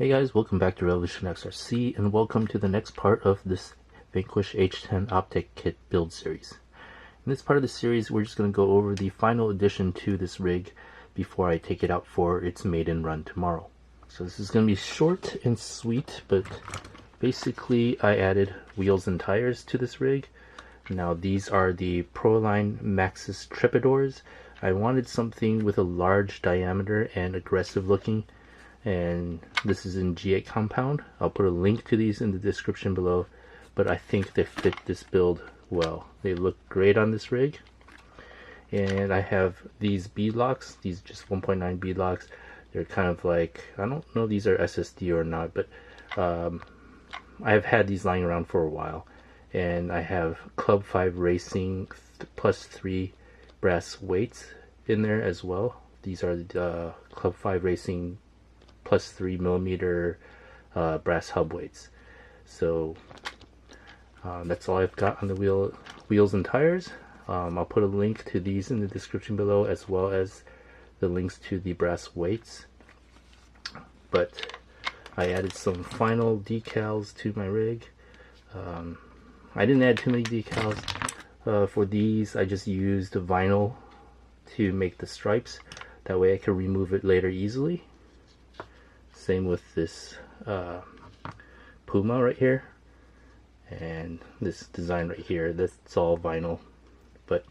Hey guys, welcome back to Revolution XRC and welcome to the next part of this Vanquish H10 Optic Kit build series. In this part of the series, we're just going to go over the final addition to this rig before I take it out for its maiden run tomorrow. So this is going to be short and sweet, but basically I added wheels and tires to this rig. Now these are the Proline Maxxis Tripodors. I wanted something with a large diameter and aggressive looking, and this is in G8 compound. I'll put a link to these in the description below, but I think they fit this build well. They look great on this rig. And I have these bead locks, these just 1.9 bead locks. They're kind of like, I don't know if these are SSD or not, but I've had these lying around for a while. And I have Club 5 Racing +3 brass weights in there as well. These are the Club 5 Racing +3mm brass hub weights. So that's all I've got on the wheels and tires. I'll put a link to these in the description below, as well as the links to the brass weights. But I added some final decals to my rig. I didn't add too many decals. For these, I just used vinyl to make the stripes. That way I can remove it later easily. Same with this Puma right here, and this design right here. That's all vinyl, but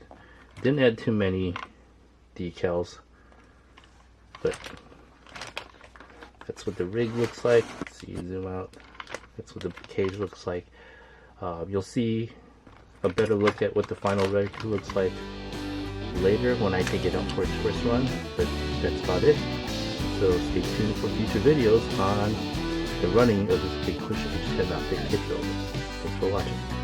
didn't add too many decals. But that's what the rig looks like. So you zoom out. That's what the cage looks like. You'll see a better look at what the final rig looks like later when I take it out for its first run. But that's about it. So stay tuned for future videos on the running of this Vanquish H10 Optic Kit build. Thanks for watching.